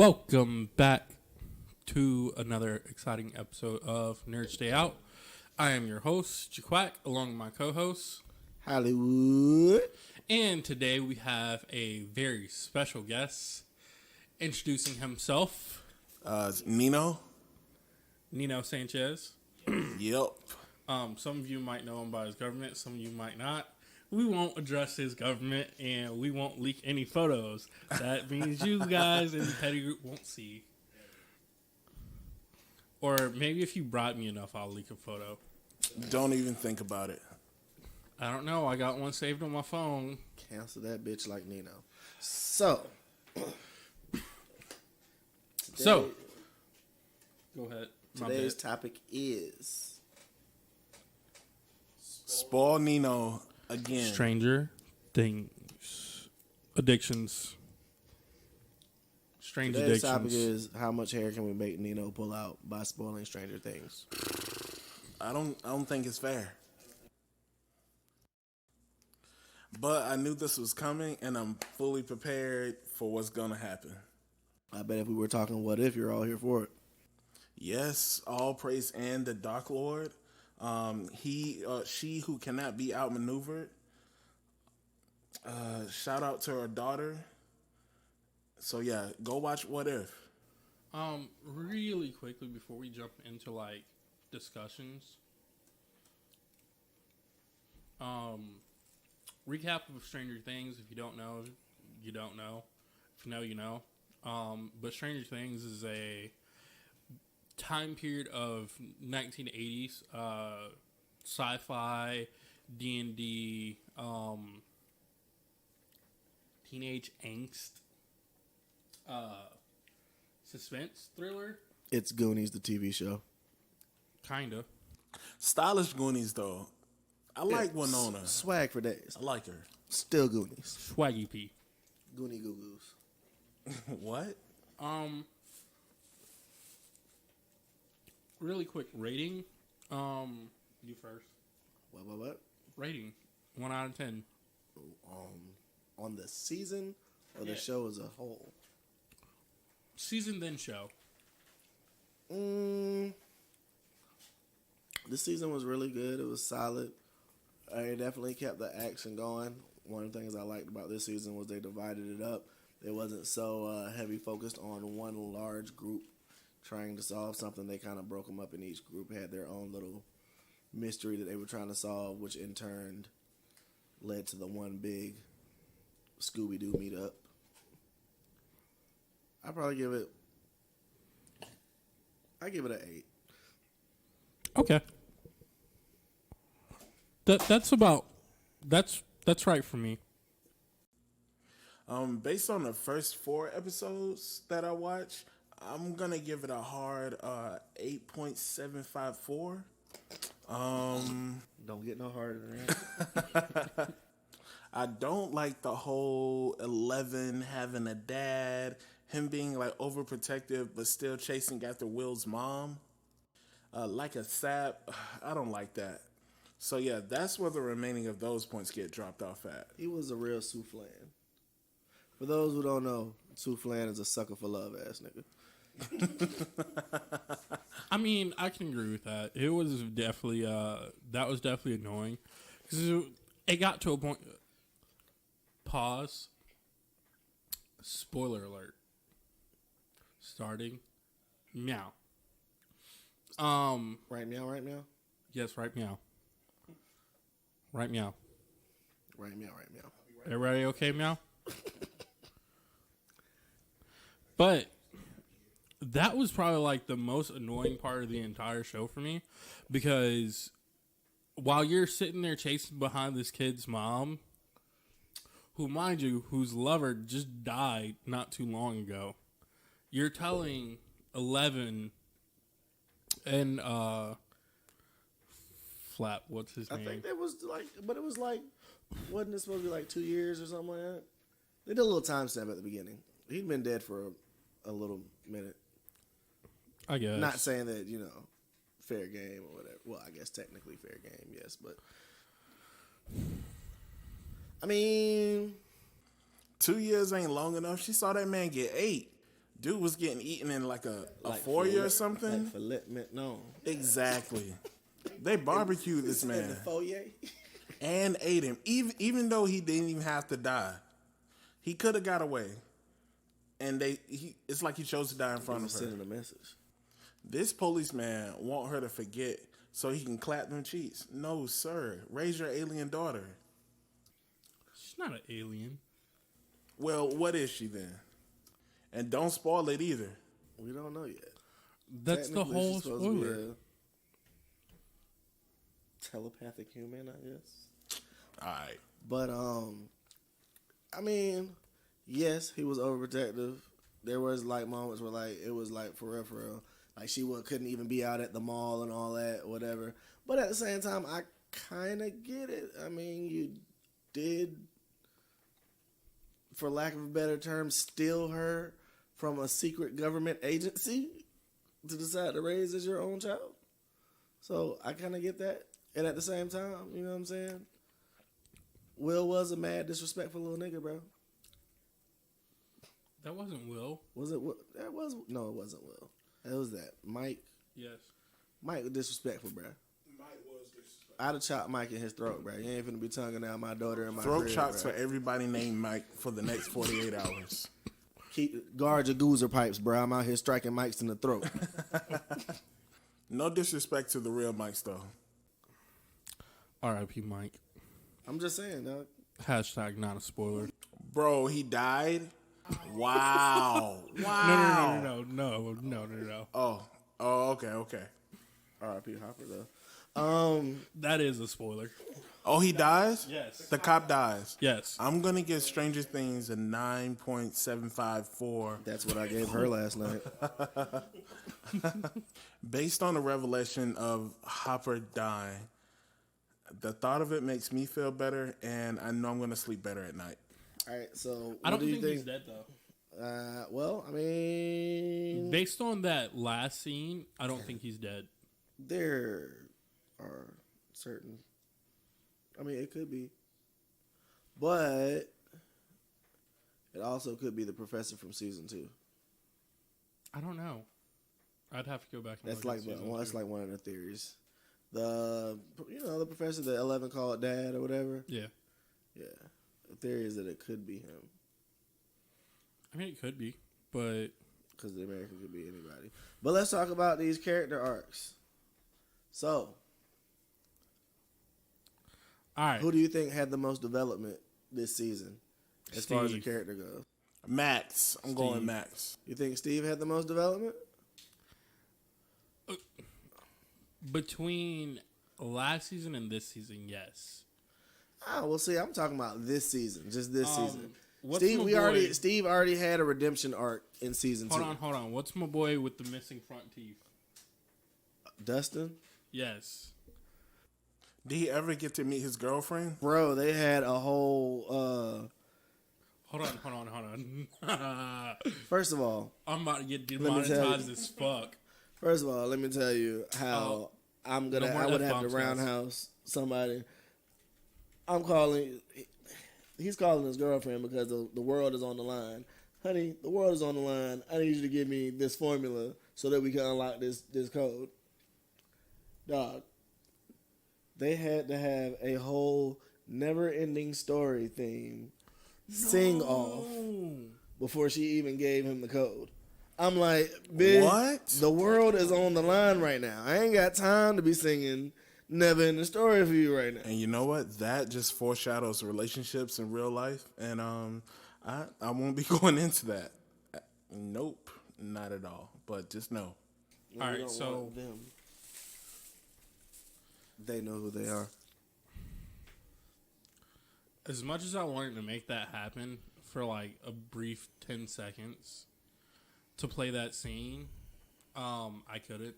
Welcome back to another exciting episode of Nerd Stay Out. I am your host, Jaquack, along with my co-host, Hollywood. and today we have a very special guest introducing himself, Nino. Nino Sanchez. Yep. Some of you might know him by his government, some of you might not. We won't address his government, and we won't leak any photos. That means you guys in the petty group won't see. Or maybe if you bribe me enough, I'll leak a photo. Don't even think about it. I don't know. I got one saved on my phone. Cancel that bitch like Nino. So. Go ahead. Today's topic is spoil Nino again. Stranger Things. Addictions. Strange Today's addictions. topic is how much hair can we make Nino pull out by spoiling Stranger Things. I don't think it's fair. But I knew this was coming, and I'm fully prepared for what's gonna happen. I bet if we were talking what if, you're all here for it. Yes, all praise and the Dark Lord. She who cannot be outmaneuvered. Shout out to her daughter. So yeah, go watch What If. Really quickly before we jump into like discussions. Recap of Stranger Things. If you don't know, you don't know. If you know, you know. But Stranger Things is a time period of 1980s sci-fi, D&D, teenage angst, suspense thriller. It's Goonies, the TV show. Kinda. Stylish Goonies, though. I like Winona. Swag for days. I like her. Still Goonies. Swaggy P. Goonie Goo Goos. What? Really quick rating. You first. What? Rating. 1 out of 10. On the season or the show as a whole? Season then show. This season was really good. It was solid. It definitely kept the action going. One of the things I liked about this season was they divided it up. It wasn't so heavy focused on one large group trying to solve something. They kind of broke them up, and each group had their own little mystery that they were trying to solve, which in turn led to the one big Scooby-Doo meetup. I'd probably give it an 8. Okay. That's right for me. Based on the first 4 episodes that I watched, I'm gonna give it a hard 8.754. Don't get no harder than that. I don't like the whole 11 having a dad, him being like overprotective but still chasing after Will's mom. Like a sap, I don't like that. So yeah, that's where the remaining of those points get dropped off at. He was a real soufflan. For those who don't know, soufflan is a sucker for love ass nigga. I mean, I can agree with that. It was definitely that was definitely annoying because it got to a point. Pause. Spoiler alert. Starting. Meow. Right meow. Yes, right meow. Right meow. Right meow. Everybody okay, meow? But that was probably like the most annoying part of the entire show for me, because while you're sitting there chasing behind this kid's mom, who, mind you, whose lover just died not too long ago, you're telling 11 and Flap, what's his name? I think it was like, but it was like, wasn't it supposed to be like 2 years or something like that? They did a little time stamp at the beginning. He'd been dead for a little minute. I guess. Not saying that, fair game or whatever. Well, I guess technically fair game, yes, but I mean, 2 years ain't long enough. She saw that man get 8. Dude was getting eaten in like a Like foyer for- or something. Like for let no. Exactly. They barbecued this In man the foyer. and ate him, even though he didn't even have to die. He could have got away, and it's like he chose to die in front of her. Sending a message. This policeman want her to forget so he can clap them cheeks. No, sir. Raise your alien daughter. She's not an alien. Well, what is she then? And don't spoil it either. We don't know yet. That's the Technically, whole she's supposed to be spoiler. a telepathic human, I guess. All right. But I mean, yes, he was overprotective. There was like moments where like it was like for real. Like she couldn't even be out at the mall and all that, whatever. But at the same time, I kind of get it. I mean, you did, for lack of a better term, steal her from a secret government agency to decide to raise as your own child. So I kind of get that. And at the same time, you know what I'm saying? Will was a mad, disrespectful little nigga, bro. That wasn't Will. Was it? That was no, it wasn't Will. It was that Mike. Yes. Mike was disrespectful, bro. Mike was disrespectful. I'd have chopped Mike in his throat, bro. You ain't finna be tonguing out my daughter and my Throat crib, chops bro. for everybody named Mike for the next 48 hours. Guard your goozer pipes, bro. I'm out here striking mics in the throat. No disrespect to the real Mikes, though. R.I.P. Mike. I'm just saying, dog. Hashtag not a spoiler. Bro, he died? Wow. Wow. No. Oh, okay. R.I.P. Hopper, though. That is a spoiler. Oh, he dies? Yes. The cop dies. Yes. I'm going to give Stranger Things a 9.754. That's what I gave her last night. Based on the revelation of Hopper dying, the thought of it makes me feel better, and I know I'm going to sleep better at night. All right, so I what don't do you think he's dead though. Well, I mean, Based on that last scene, I don't think he's dead. there are certain. I mean, it could be, but it also could be the professor from season 2. I don't know. I'd have to go back. And That's look like at season that's 2. like one of the theories. The professor that 11 called dad or whatever. Yeah. Yeah, the theory is that it could be him I mean, it could be, but because the American could be anybody. But let's talk about these character arcs. So, all right. who do you think had the most development this season as far as the Steve. character goes? Max. I'm going Steve. Max. You think Steve had the most development? Between last season and this season, yes. Well, see, I'm talking about this season, just this season. what's my boy- Steve already had a redemption arc in season 2. Hold on. What's my boy with the missing front teeth? Dustin, Yes. Did he ever get to meet his girlfriend? bro, they had a whole. Hold on. First of all, I'm about to get me tell demonetized you. as fuck. let me tell you how I would more have to F-bombs, guys. roundhouse somebody. He's calling his girlfriend because the world is on the line. Honey, the world is on the line. I need you to give me this formula so that we can unlock this code. Dog, they had to have a whole never-ending story theme sing-off before she even gave him the code. I'm like, bitch, What? the world is on the line right now. I ain't got time to be singing never ending story for you right now. And you know what? That just foreshadows relationships in real life. And I won't be going into that. Nope, not at all. But just know. We All right, don't so- want them. They know who they are. As much as I wanted to make that happen for like a brief 10 seconds to play that scene, I couldn't.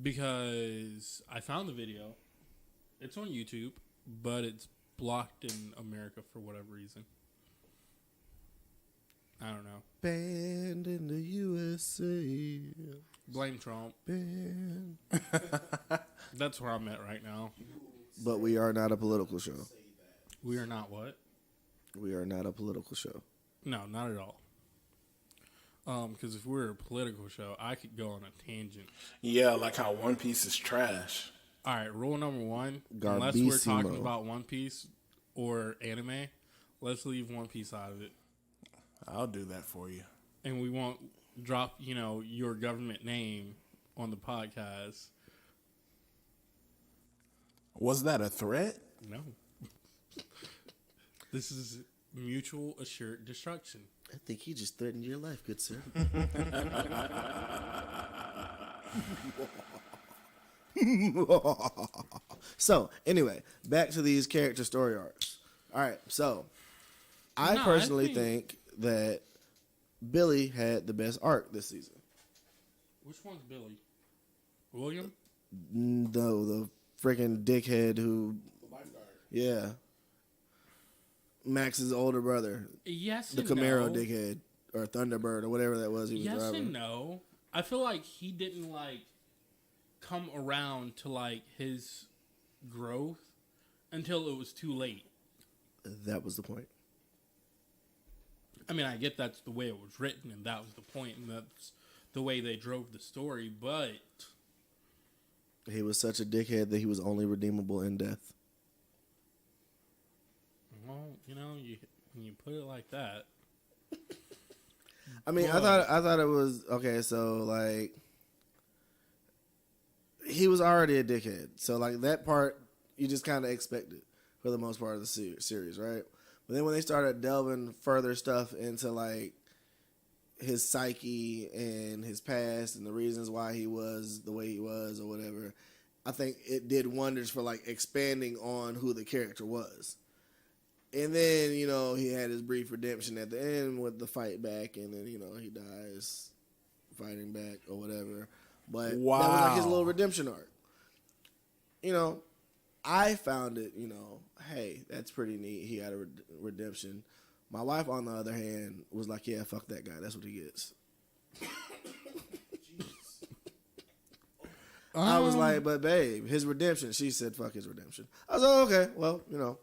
Because I found the video. It's on YouTube, but it's blocked in America for whatever reason. I don't know. Banned in the USA. Blame Trump. Banned. That's where I'm at right now. But we are not a political show. We are not what? We are not a political show. No, not at all. Because if we're a political show, I could go on a tangent. Yeah, like how One Piece is trash. All right, rule number one: unless we're Garbissimo. talking about One Piece or anime, let's leave One Piece out of it, I'll do that for you. and we won't drop your government name on the podcast. Was that a threat? No, this is mutual assured destruction. I think he just threatened your life, good sir. So, anyway, back to these character story arcs. All right, so I No, I personally think- think that Billy had the best arc this season. Which one's Billy? William? No, the freaking dickhead who, yeah, Max's older brother, Yes, the and Camaro no. dickhead or Thunderbird or whatever that was he was Yes driving. and no. I feel like he didn't come around to his growth until it was too late. That was the point. I mean, I get that's the way it was written, and that was the point, and that's the way they drove the story. But He was such a dickhead that he was only redeemable in death. well, when you put it like that, I mean, I thought it was okay. So he was already a dickhead. So that part you just kind of expected for the most part of the series, right? But then when they started delving further stuff into his psyche and his past and the reasons why he was the way he was or whatever, I think it did wonders for expanding on who the character was. And then, he had his brief redemption at the end with the fight back, and then, he dies fighting back or whatever. But that was his Wow. little redemption arc. I found it, hey, that's pretty neat. He had a redemption. My wife, on the other hand, was like, yeah, fuck that guy. That's what he gets. I was like, but babe, his redemption. She said, fuck his redemption. I was like, okay, well,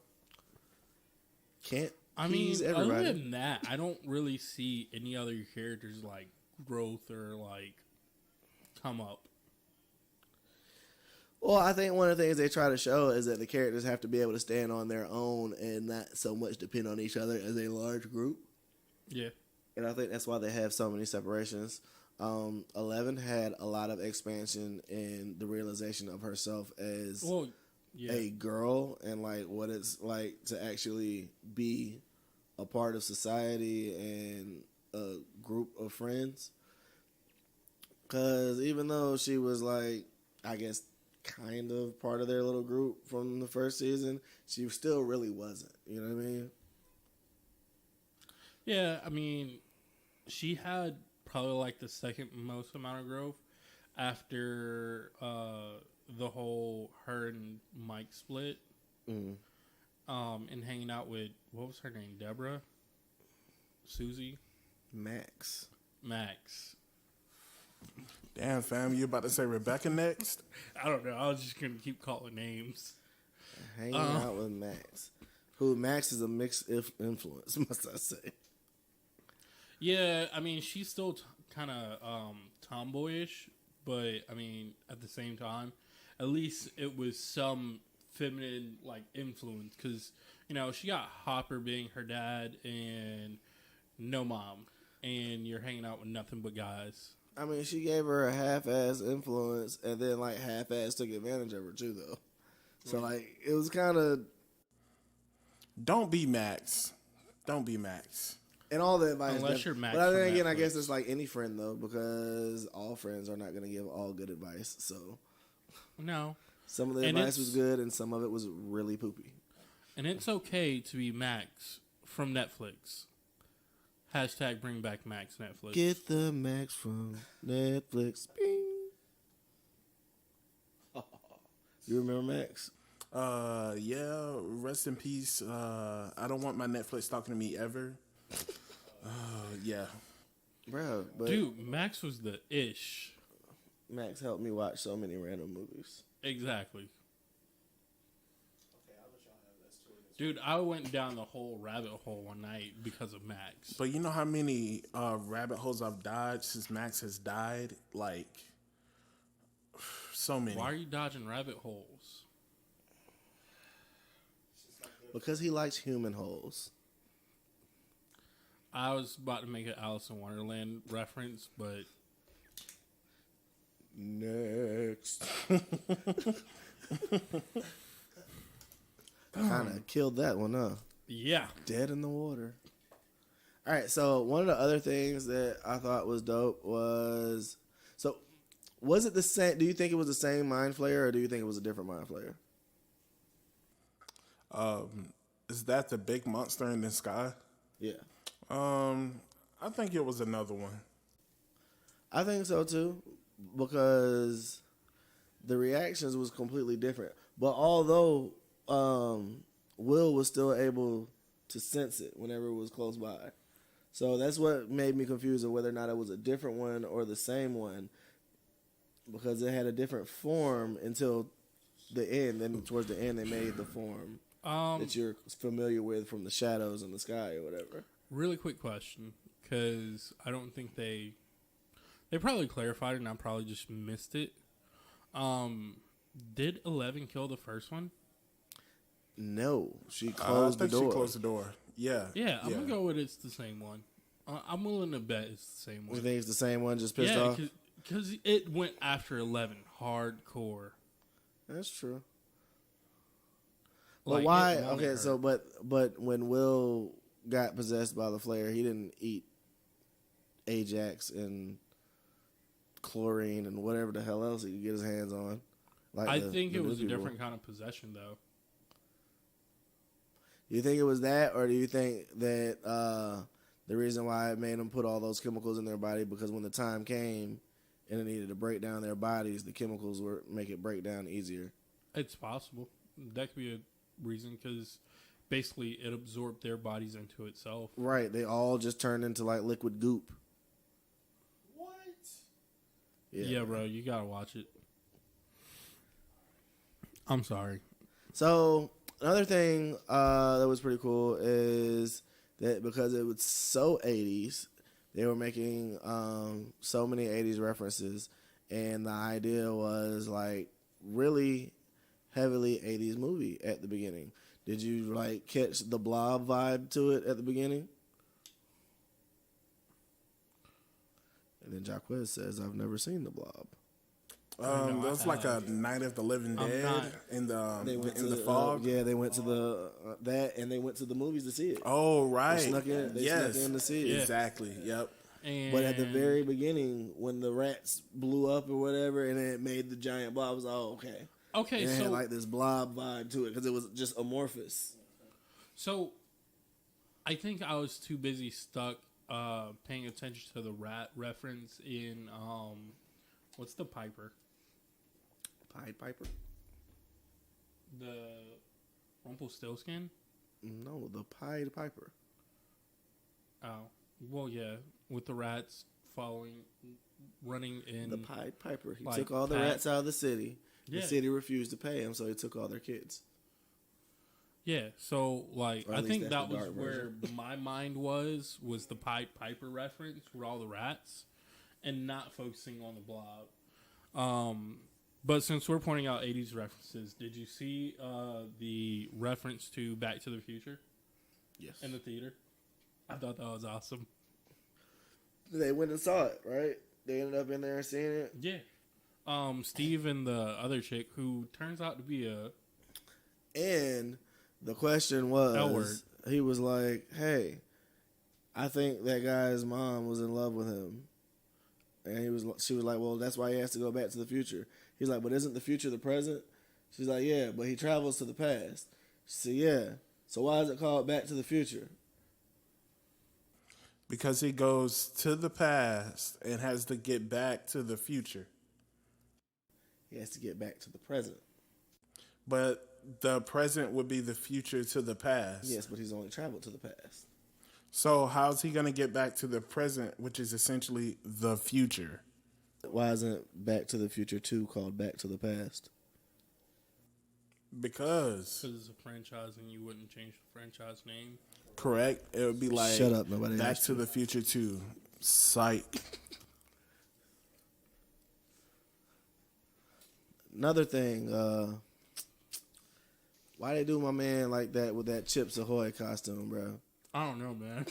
can't please everybody. other than that, I don't really see any other characters growth or come up. Well, I think one of the things they try to show is that the characters have to be able to stand on their own and not so much depend on each other as a large group. Yeah. And I think that's why they have so many separations. 11 had a lot of expansion in the realization of herself as Well, yeah. a girl and what it's like to actually be a part of society and a group of friends. Because even though she was I guess, kind of part of their little group from the first season, she still really wasn't. You know what I mean? Yeah, I mean, she had probably the second most amount of growth after the whole her and Mike split. Mm. And hanging out with, what was her name? Deborah? Susie? Max. Damn, fam, you about to say Rebecca next? I don't know. I was just going to keep calling names. Hanging out with Max. Who Max is a mixed influence, must I say. Yeah, I mean, she's still kind of tomboyish, but I mean, at the same time, at least it was some feminine influence because she got Hopper being her dad and no mom, and you're hanging out with nothing but guys. I mean, she gave her a half-ass influence and then half-ass took advantage of her too, though. So it was kind of. Don't be Max. Don't be Max. And all the advice. Unless you're Max But then from again, I Netflix. guess it's like any friend, though, because all friends are not going to give all good advice. So No, some of the And advice was it's- good and some of it was really poopy. and it's okay to be Max from Netflix. Hashtag bring back Max Netflix. Get the Max from Netflix. Bing. You remember Max? Yeah, rest in peace. I don't want my Netflix talking to me ever. Yeah. Bro, but Dude, Max was the ish. Max helped me watch so many random movies. Exactly. Dude, I went down the whole rabbit hole one night because of Max. But you know how many rabbit holes I've dodged since Max has died? Like, so many. Why are you dodging rabbit holes? Because he likes human holes. I was about to make an Alice in Wonderland reference, but Next. Kind of killed that one, huh? yeah. Dead in the water. All right, so one of the other things that I thought was dope was, so was it the same? Do you think it was the same Mind Flayer, or do you think it was a different Mind Flayer? Is that the big monster in the sky? Yeah, I think it was another one. I think so too, because the reactions was completely different. But although Will was still able to sense it whenever it was close by. So that's what made me confused of whether or not it was a different one or the same one, because it had a different form until the end. Then towards the end, they made the form that you're familiar with from the shadows in the sky or whatever. Really quick question, because I don't think they probably clarified it, and I probably just missed it. Did 11 kill the first one? No, she I closed the think door. she closed the door. Yeah. Yeah, I'm gonna go with it's the same one. I'm willing to bet it's the same You one. think it's the same one, just pissed Yeah, off? because it went after 11 hardcore. That's true. Like, But why? it wanted Okay, her. so but when Will got possessed by the flare, he didn't eat Ajax and chlorine and whatever the hell else he could get his hands on. Like I the- think the it was new a people. different kind of possession, though. Do you think it was that, or do you think that the reason why it made them put all those chemicals in their body because when the time came and it needed to break down their bodies, the chemicals were make it break down easier? It's possible. That could be a reason, because basically it absorbed their bodies into itself. Right. They all just turned into like liquid goop. What? Yeah, bro, you gotta watch it. I'm sorry. So another thing that was pretty cool is that because it was so 80s, they were making so many 80s references, and the idea was like really heavily 80s movie at the beginning. Did you like catch the Blob vibe to it at the beginning? And then Jacquez says, "I've never seen the Blob." No, That was I like a have. Night of the Living I'm Dead not- in the They went in to the fog. yeah, they went to the that, and they went to the movies to see it. Oh right. They snuck in. They yes. snuck in to see it. Yeah. Exactly. Yep. And But at the very beginning, when the rats blew up or whatever, and it made the giant blob, I was like, oh, okay. okay, And it so had like this blob vibe to it because it was just amorphous. So, I think I was too busy stuck paying attention to the rat reference in what's the Piper? Pied Piper? The Rumpelstiltskin? No, the Pied Piper. Oh, well, yeah, with the rats running in. The Pied Piper. He like took all the Pat- rats out of the city. Yeah. The city refused to pay him, so he took all their kids. Yeah, so like Or at I least think that's that the was dark where my mind was the Pied Piper reference with all the rats, and not focusing on the Blob. But since we're pointing out 80s references, did you see the reference to Back to the Future Yes. in the theater? I thought that was awesome. They went and saw it, right? They ended up in there and seeing it. Yeah. Steve and the other chick, who turns out to be a And the question L word. was, he was like, hey, I think that guy's mom was in love with him. And she was like, well, that's why he has to go back to the future. He's like, but isn't the future the present? She's like, yeah, but he travels to the past. She said, yeah. So why is it called Back to the Future? Because he goes to the past and has to get back to the future. He has to get back to the present. But the present would be the future to the past. Yes, but he's only traveled to the past. So how's he going to get back to the present, which is essentially the future? Why isn't Back to the Future 2 called Back to the Past? Because Because it's a franchise and you wouldn't change the franchise name. correct, it would be like Shut up, nobody Back asked to you. the Future 2. Psych. Another thing, why they do my man like that with that Chips Ahoy costume, bro? I don't know, man.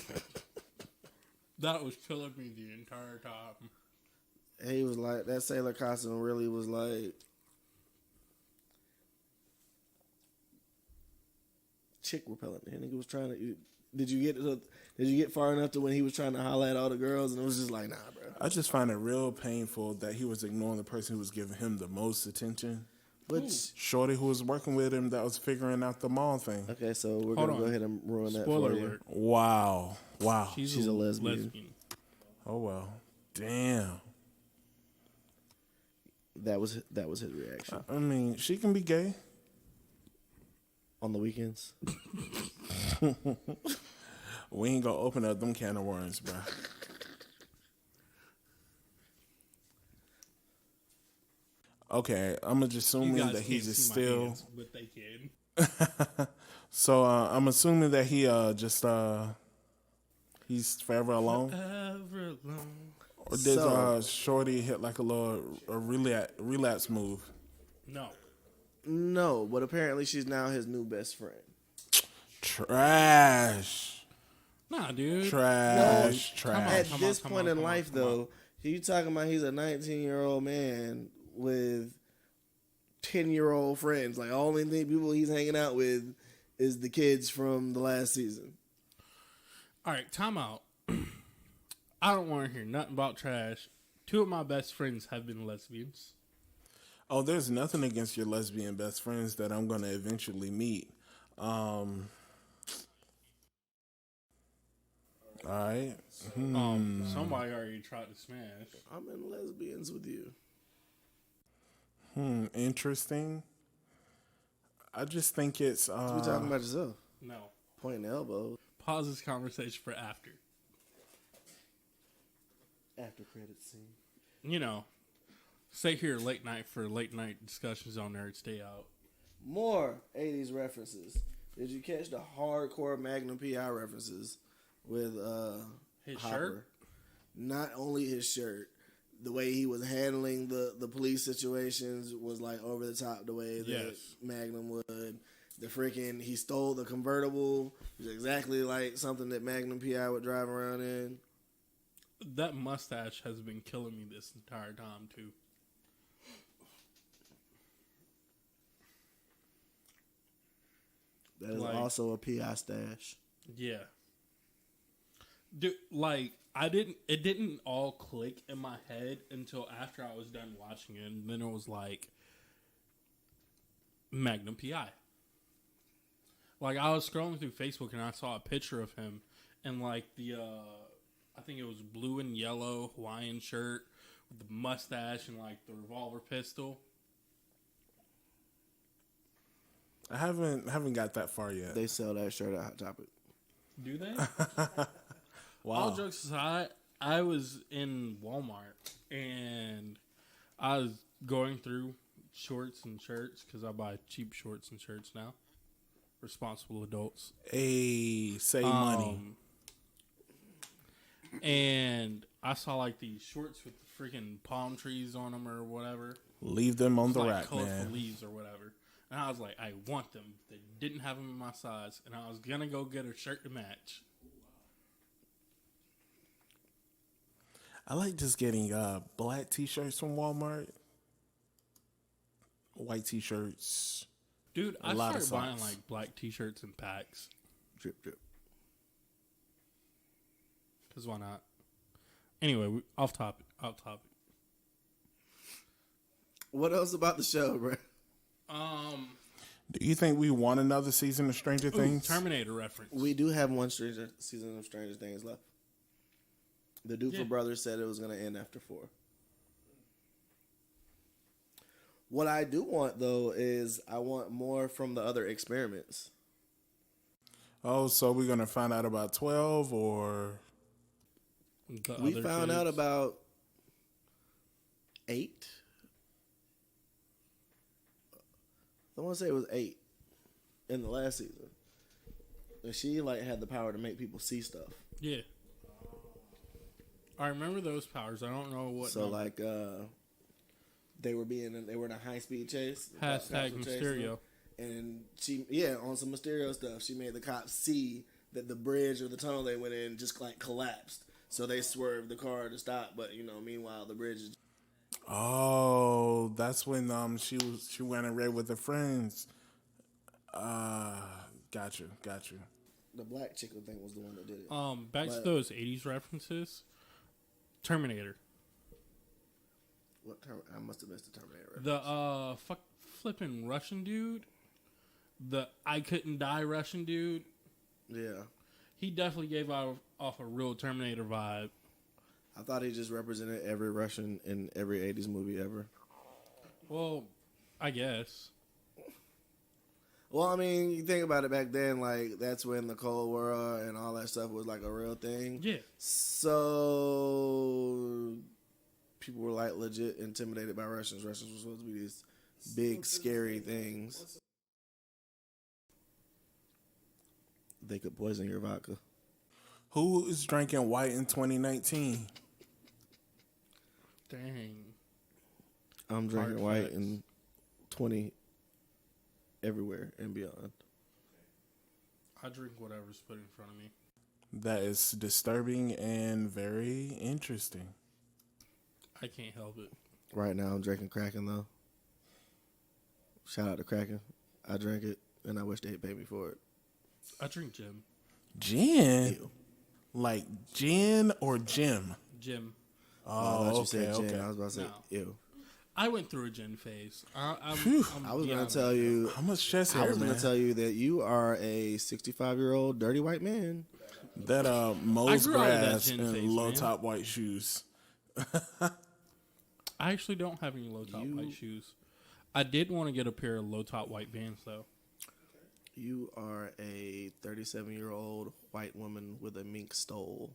That was killing me the entire time. He was like, that sailor costume really was like chick repellent. And he was trying to. Did you get far enough to when he was trying to holler at all the girls, and it was just like, nah, bro. I just find it real painful that he was ignoring the person who was giving him the most attention. Which Shorty who was working with him that was figuring out the mall thing. okay, so we're Hold gonna on. go ahead and ruin that Spoiler for you. alert. Wow. She's a lesbian. Oh well. Damn. That was his reaction I mean, she can be gay. on the weekends. We ain't gonna open up them can of worms, bro. Okay, I'm You assuming guys that can't he's just see my still. hands, but they can. So I'm assuming that he he's forever alone. Ever alone. Or did So- Shorty hit like a relapse move? No. No, but apparently she's now his new best friend. Trash. Nah, dude. Trash. on. Trash. At come this on, point come in on, life, come on. though, you talking about he's a 19-year-old man with 10-year-old friends. Like, all the people he's hanging out with is the kids from the last season. All right, time out. I don't want to hear nothing about trash. Two of my best friends have been lesbians. Oh, there's nothing against your lesbian best friends that I'm gonna eventually meet. All right. Somebody already tried to smash. I'm in lesbians with you. Interesting. I just think it's You talking about yourself? No. Pointing elbows. Pause this conversation for after. After credit scene. You know, stay here late night for late night discussions on Nerd Stay Out. More 80s references. Did you catch the hardcore Magnum PI references with His Hopper? shirt? Not only his shirt, the way he was handling the police situations was like over the top. The way that Yes. Magnum would. The freaking he stole the convertible, which is exactly like something that Magnum PI would drive around in. That mustache has been killing me this entire time, too. That is Like- also a PI stash. Yeah. Dude, like, it didn't all click in my head until after I was done watching it. And then it was like, Magnum PI. Like, I was scrolling through Facebook and I saw a picture of him in, like, I think it was blue and yellow Hawaiian shirt with the mustache and, like, the revolver pistol. I haven't got that far yet. They sell that shirt at Hot Topic. Do they? Wow. All jokes aside, I was in Walmart and I was going through shorts and shirts because I buy cheap shorts and shirts now. Responsible adults. Hey, save money. And I saw like these shorts with the freaking palm trees on them or whatever. Leave them on It's the like rack, colorful man. leaves or whatever. And I was like, I want them. They didn't have them in my size. And I was going to go get a shirt to match. I like just getting black t-shirts from Walmart, white t-shirts. Dude, I lot of started buying socks. like black t-shirts and packs. Drip, drip. Because why not? Anyway, off topic. What else about the show, bro? Do you think we want another season of Stranger Things? Terminator reference. We do have one season of Stranger Things left. The Dufer Yeah. brothers said it was going to end after 4. What I do want, though, is I want more from the other experiments. Oh, so we're gonna find out about 12 or The We other found out kids. about 8. I want to say it was 8 in the last season. And she like had the power to make people see stuff. Yeah. I remember those powers. I don't know what. So number. like they were in a high speed chase. The Hashtag cops were chasing them. Mysterio. And she on some Mysterio stuff, she made the cops see that the bridge or the tunnel they went in just like collapsed. So they swerved the car to stop, but meanwhile the bridge is. Oh, that's when she went and read with her friends. Got you. The black chick, I think, was the one that did it. Back to those 80s references. Terminator. I must have missed the Terminator reference. The flipping Russian dude. The I couldn't die Russian dude. Yeah. He definitely gave off a real Terminator vibe. I thought he just represented every Russian in every 80s movie ever. Well, I guess. Well, I mean, you think about it back then, like, that's when the Cold War and all that stuff was, like, a real thing. Yeah. So, people were, like, legit intimidated by Russians. Russians were supposed to be these big, scary things. They could poison your vodka. Who is drinking white in 2019? Dang. I'm drinking Hard white facts. in 20 everywhere and beyond. I drink whatever's put in front of me. That is disturbing and very interesting. I can't help it. Right now, I'm drinking Kraken, though. Shout out to Kraken. I drank it, and I wish they'd pay me for it. I drink Jim. Gin? Ew. Like gin or Jim? Jim. I Oh, thought you said gin. okay. I was about to say, No. ew. I went through a gin phase. I was going to tell you. How much chest I hair, was going man? to tell you that you are a 65-year-old dirty white man. That mows I grew out of that grass gin in phase, low man. top white shoes. I actually don't have any low top white shoes. I did want to get a pair of low top white Vans though. You are a 37-year-old white woman with a mink stole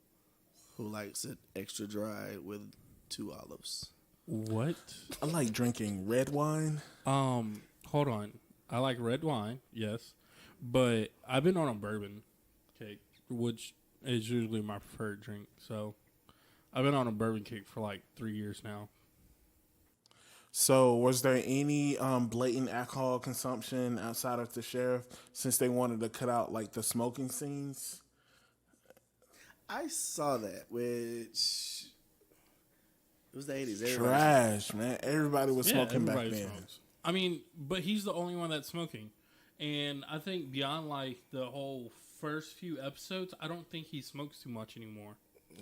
who likes it extra dry with 2 olives. What? I like drinking red wine. Hold on. I like red wine, yes, but I've been on a bourbon kick, which is usually my preferred drink. So I've been on a bourbon kick for like 3 years now. So, was there any blatant alcohol consumption outside of the sheriff since they wanted to cut out like the smoking scenes? I saw that, which it was the 80s. Everybody- Trash, man. Everybody was smoking back everybody then. smokes. I mean, but he's the only one that's smoking. And I think beyond like the whole first few episodes, I don't think he smokes too much anymore.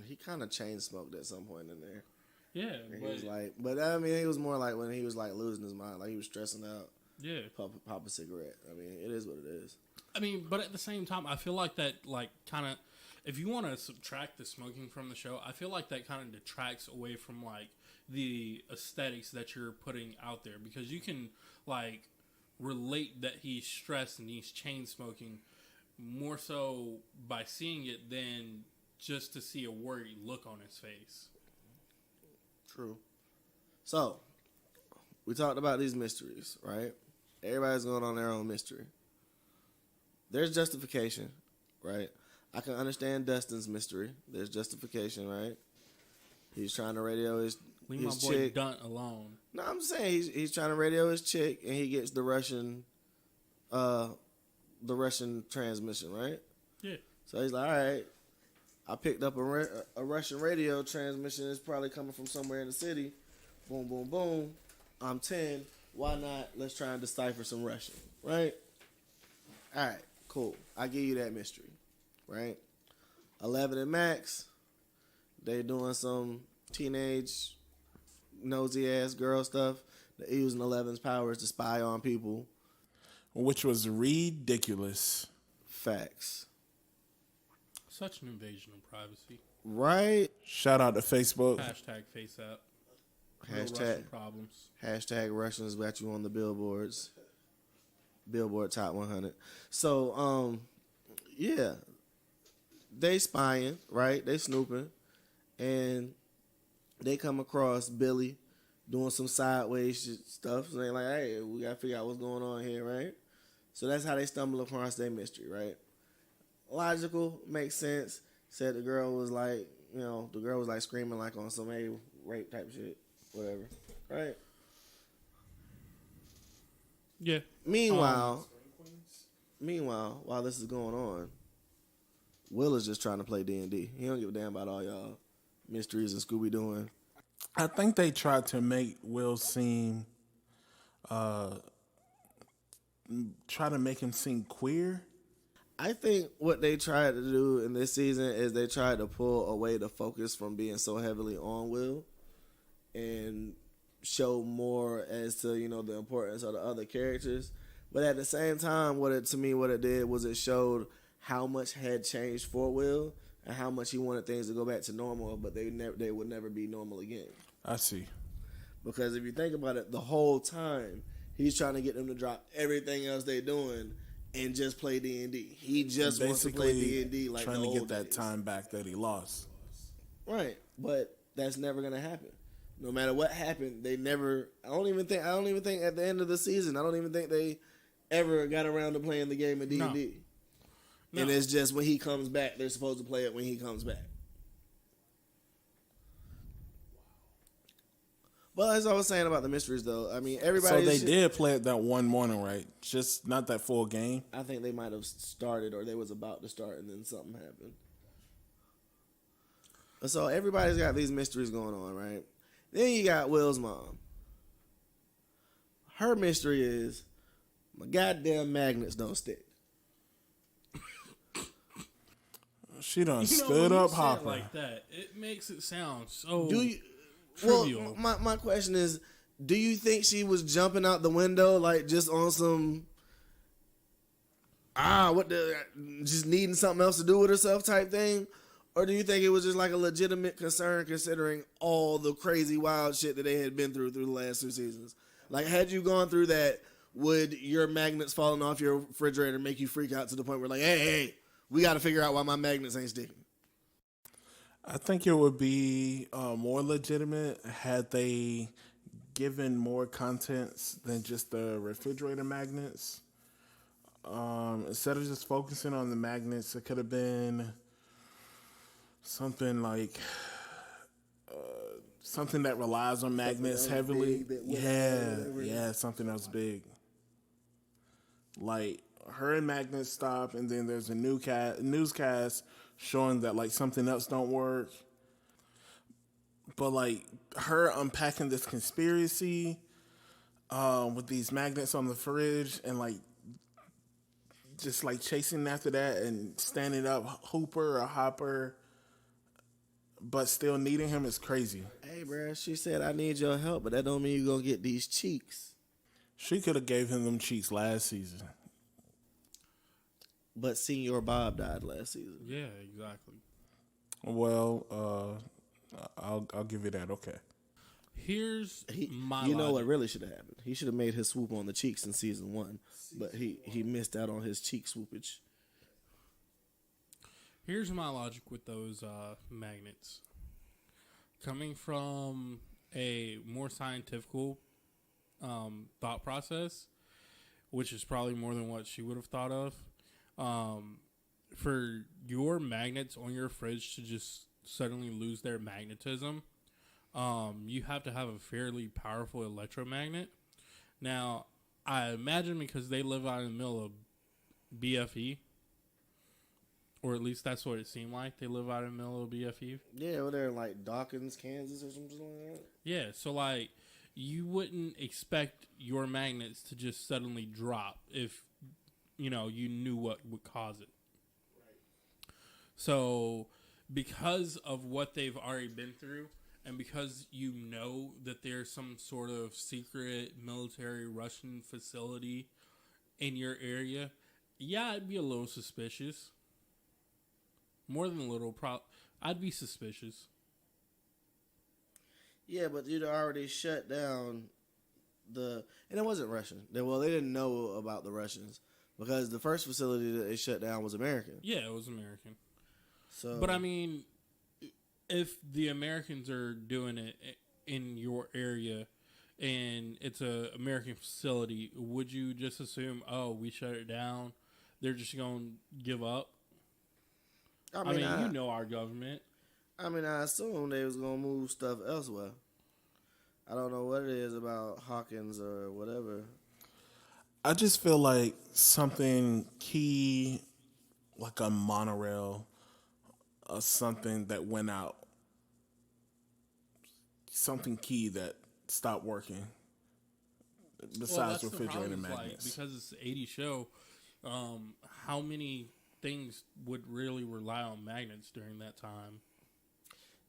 He kind of chain smoked at some point in there. Yeah, He but was like, but I mean, it was more like when he was like losing his mind, like he was stressing out. yeah. Pop a cigarette. I mean, it is what it is. I mean, but at the same time, I feel like that, like, kind of, if you want to subtract the smoking from the show, I feel like that kind of detracts away from, like, the aesthetics that you're putting out there. Because you can, like, relate that he's stressed and he's chain smoking more so by seeing it than just to see a worried look on his face. True. So, we talked about these mysteries, right? Everybody's going on their own mystery. There's justification, right? I can understand Dustin's mystery. There's justification, right? He's trying to radio his Leave my boy chick. Dunt alone. No, I'm saying he's trying to radio his chick, and he gets the Russian transmission, right? Yeah. So he's like, all right, I picked up a Russian radio transmission. It's probably coming from somewhere in the city. Boom, boom, boom. I'm 10. Why not? Let's try and decipher some Russian, right? All right, cool. I give you that mystery, right? 11 and Max, they doing some teenage nosy ass girl stuff. They're using 11's powers to spy on people. Which was ridiculous. Facts. Such an invasion of privacy. Right? Shout out to Facebook. Hashtag face app. No Russian Hashtag problems. Hashtag Russians got you on the billboards. Billboard Top 100. So, yeah. They spying, right? They snooping. And they come across Billy doing some sideways stuff. So they're like, hey, we got to figure out what's going on here, right? So that's how they stumble across their mystery, right? Logical, makes sense. Said the girl was like, the girl was like screaming like on some rape type shit, whatever, right? Yeah. Meanwhile, while this is going on, Will is just trying to play D&D. He don't give a damn about all y'all mysteries and Scooby doing. I think they tried to make Will seem, try to make him seem queer. I think what they tried to do in this season is they tried to pull away the focus from being so heavily on Will and show more as to, the importance of the other characters. But at the same time, what it did was it showed how much had changed for Will and how much he wanted things to go back to normal, but they would never be normal again. I see. Because if you think about it, the whole time he's trying to get them to drop everything else they're doing and just play D&D. He just wants to play D&D like trying the to old get that days. time back that he lost. Right, but that's never gonna happen. No matter what happened, they never. I don't even think at the end of the season, I don't even think they ever got around to playing the game of D&D. No. And it's just when he comes back, they're supposed to play it when he comes back. Well, as I was saying about the mysteries, though, I mean, everybody. So they did play it that one morning, right? Just not that full game. I think they might have started, or they was about to start, and then something happened. So everybody's got these mysteries going on, right? Then you got Will's mom. Her mystery is my goddamn magnets don't stick. She done When stood you up say it hopping. like that, it makes it sound so Do you? trivial. Well, my question is, do you think she was jumping out the window like just on some just needing something else to do with herself type thing? Or do you think it was just like a legitimate concern considering all the crazy wild shit that they had been through the last 2 seasons? Like, had you gone through that, would your magnets falling off your refrigerator make you freak out to the point where like, hey, we got to figure out why my magnets ain't sticking? I think it would be more legitimate had they given more contents than just the refrigerator magnets. Instead of just focusing on the magnets, it could have been something like something that relies on magnets heavily. Yeah, something else big. Like her and magnets stop, and then there's a newscast showing that like something else don't work. But like her unpacking this conspiracy with these magnets on the fridge and like just like chasing after that and standing up Hooper or Hopper, but still needing him is crazy. Hey, bro, she said, I need your help, but that don't mean you're going to get these cheeks. She could have gave him them cheeks last season. But Senior Bob died last season. Yeah, exactly. Well, I'll give you that. Okay. Here's my You know logic. what really should have happened? He should have made his swoop on the cheeks in season 1, but he missed out on his cheek swoopage. Here's my logic with those magnets. Coming from a more scientific thought process, which is probably more than what she would have thought of. For your magnets on your fridge to just suddenly lose their magnetism, you have to have a fairly powerful electromagnet. Now, I imagine because they live out in the middle of BFE, or at least that's what it seemed like. They live out in the middle of BFE. Yeah, over there in like Dawkins, Kansas or something like that. Yeah, so like you wouldn't expect your magnets to just suddenly drop if you knew what would cause it. Right. So because of what they've already been through, and because you know that there's some sort of secret military Russian facility in your area, yeah, I'd be a little suspicious. More than a little, I'd be suspicious. Yeah, but you'd already shut down and it wasn't Russian. They didn't know about the Russians because the first facility that they shut down was American. Yeah, it was American. So, but I mean, if the Americans are doing it in your area, and it's a American facility, would you just assume, oh, we shut it down, they're just going to give up? I mean, you know our government. I mean, I assume they was gonna move stuff elsewhere. I don't know what it is about Hawkins or whatever. I just feel like something key, like a monorail, or something that went out. Something key that stopped working. Besides that's the refrigerator problem, is, magnets. because it's an 80s show, how many things would really rely on magnets during that time?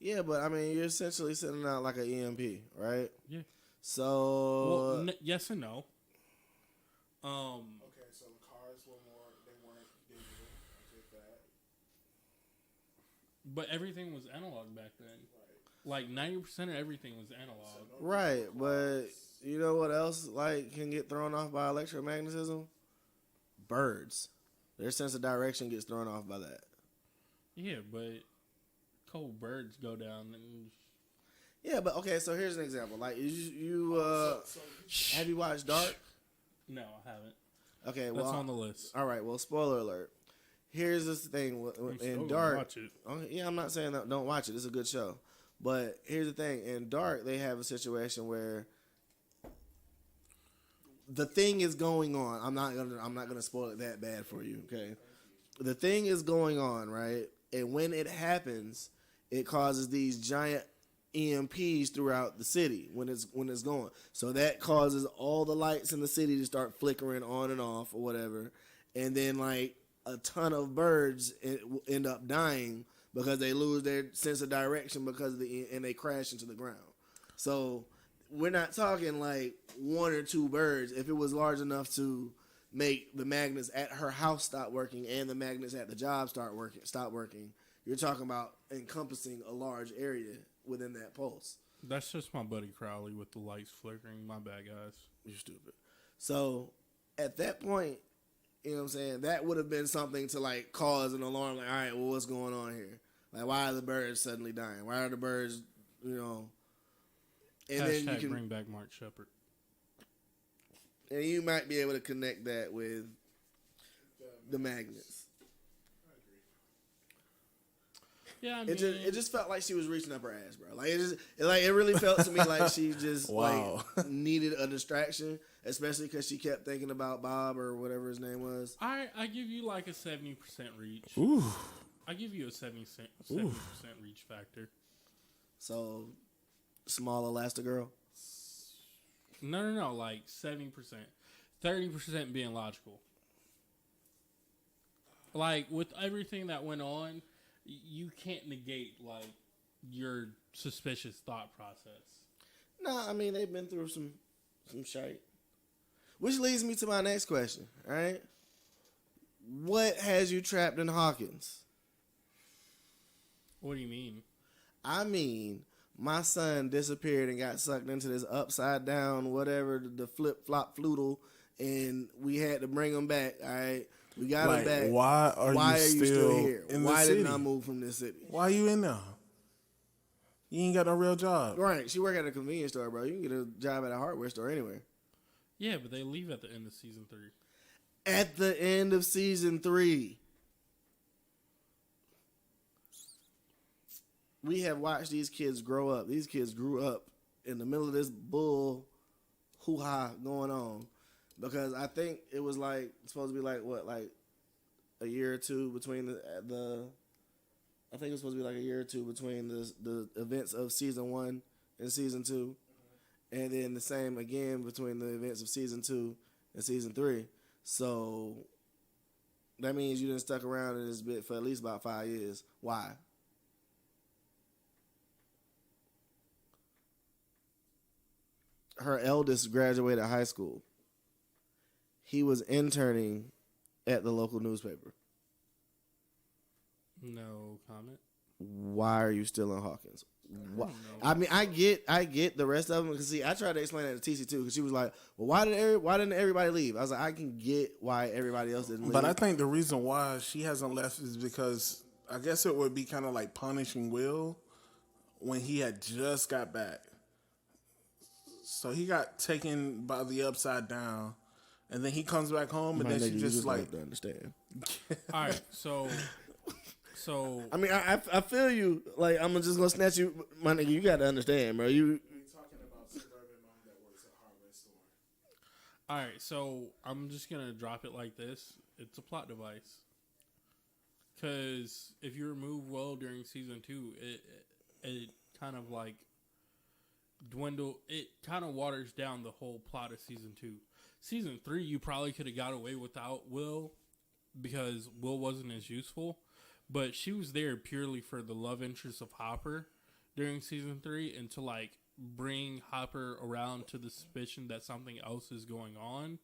Yeah, but I mean, you're essentially sending out like an EMP, right? Yeah. So Well, yes and no. Okay, so the cars weren't digital. I get that. But everything was analog back then. Like 90% of everything was analog. right, but you know what else like can get thrown off by electromagnetism? Birds. Their sense of direction gets thrown off by that. Yeah, but cold birds go down and Yeah, but okay, so here's an example. Like you have you watched Dark? no, I haven't. Okay, That's well on the list. all right, well spoiler alert. Here's this thing I'm still in gonna Dark. watch it. Okay, yeah, I'm not saying that don't watch it. It's a good show. But here's the thing. In Dark, they have a situation where the thing is going on. I'm not gonna spoil it that bad for you, okay? The thing is going on, right? And when it happens, it causes these giant EMPs throughout the city when it's going. So that causes all the lights in the city to start flickering on and off or whatever. And then like a ton of birds end up dying because they lose their sense of direction because of and they crash into the ground. So we're not talking like one or two birds. If it was large enough to make the magnets at her house stop working and the magnets at the job stop working, you're talking about encompassing a large area within that pulse. That's just my buddy Crowley with the lights flickering. My bad, guys. You're stupid. So at that point, you know what I'm saying, that would have been something to like cause an alarm. Like, all right, well, what's going on here? Like, why are the birds suddenly dying? Why are the birds, you know? And Hashtag then you can bring back Mark Shepard. and you might be able to connect that with the magnets. Yeah, I mean, It just felt like she was reaching up her ass, bro. Like it really felt to me like she just Wow. like needed a distraction, especially because she kept thinking about Bob or whatever his name was. I give you like a 70% reach. Ooh. I give you a 70% reach factor. So small Elastigirl. No, like 70%. 30% being logical. Like, with everything that went on, you can't negate, like, your suspicious thought process. No, I mean they've been through some shite. Which leads me to my next question, all right? What has you trapped in Hawkins? What do you mean? I mean, my son disappeared and got sucked into this upside down, whatever, the flip flop floodle, and we had to bring him back, all right? We got him back. Why are you still here? in Why the city? didn't I move from this city? Why are you in there? You ain't got no real job. Right, she work at a convenience store, bro. You can get a job at a hardware store anywhere. Yeah, but they leave at the end of season 3. At the end of season 3. We have watched these kids grow up. These kids grew up in the middle of this bull hoo-ha going on. Because I think it was like, supposed to be like, what, like a year or two between the I think it was supposed to be like a year or two between the events of season 1 and season 2. And then the same again between the events of season 2 and season 3. So that means you didn't stuck around in this bit for at least about 5 years. Why? Her eldest graduated high school. He was interning at the local newspaper. No comment. Why are you still in Hawkins? know. I mean, I get the rest of them because see, I tried to explain that to TC too because she was like, "Well, why didn't everybody leave?" I was like, "I can get why everybody else didn't leave." But I think the reason why she hasn't left is because I guess it would be kind of like punishing Will when he had just got back. So he got taken by the Upside Down, and then he comes back home, and My then nigga, she you just like, have to understand. All right, so I mean, I feel you. Like I'm just gonna snatch you, my nigga. You got to understand, bro. You talking about suburban mom that works at hardware store. all right, so I'm just gonna drop it like this. It's a plot device. Because if you remove Will during season 2, it kind of like it kind of waters down the whole plot of season 2. Season 3, you probably could have got away without Will because Will wasn't as useful, but she was there purely for the love interest of Hopper during season 3 and to like bring Hopper around to the suspicion that something else is going on.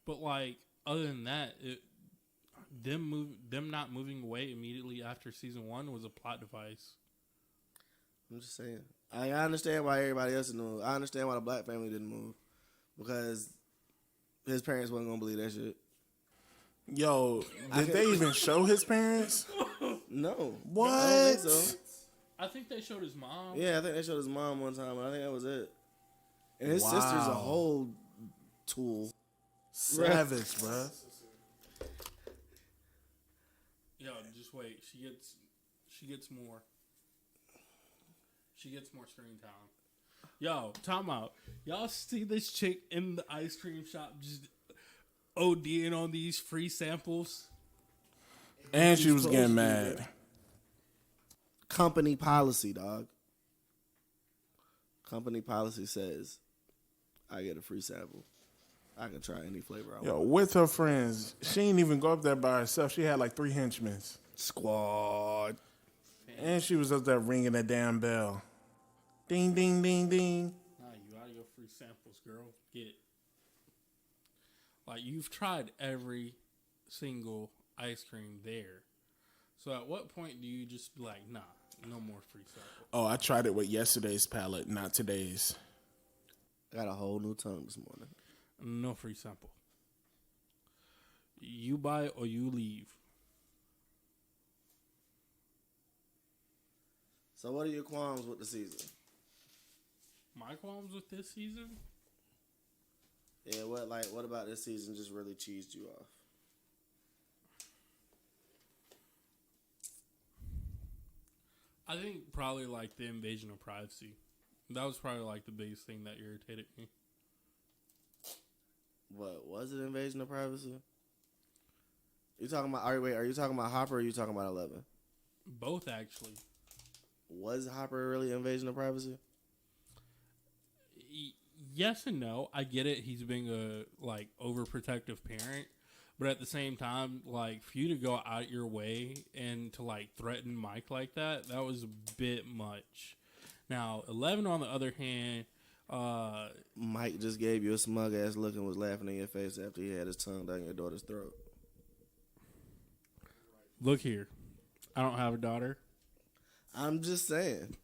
But like other than that, them not moving away immediately after season 1 was a plot device. I'm just saying. I understand why everybody else didn't move. I understand why the black family didn't move because his parents wasn't gonna believe that shit. Yo, did they even show his parents? No. What? I don't think so. I think they showed his mom. Yeah, I think they showed his mom one time, but I think that was it. And his sister's a Wow. whole tool. Savage, bruh. Yo, just wait. She gets more. She gets more screen time. Yo, time out. Y'all see this chick in the ice cream shop just ODing on these free samples? And she was supposed getting to, mad. Company policy, dog. Company policy says I get a free sample. I can try any flavor I Yo, want. with her friends, she ain't even go up there by herself. She had like 3 henchmen. Squad. And she was up there ringing that damn bell. Ding, ding, ding, ding. Nah, you out of your free samples, girl. Get. Like, you've tried every single ice cream there. So at what point do you just be like, nah, no more free sample? Oh, I tried it with yesterday's palette, not today's. I got a whole new tongue this morning. No free sample. You buy or you leave. So what are your qualms with the season? My qualms with this season? Yeah, what about this season just really cheesed you off? I think probably like the invasion of privacy. That was probably like the biggest thing that irritated me. What was it? Invasion of privacy? You talking about? Are you talking about Hopper? Or are you talking about 11? Both actually. Was Hopper really invasion of privacy? Yes and no. I get it. He's being a like overprotective parent, but at the same time, like for you to go out your way and to like threaten Mike like that was a bit much. Now 11, on the other hand, Mike just gave you a smug ass look and was laughing in your face after he had his tongue down your daughter's throat. look here. I don't have a daughter. I'm just saying.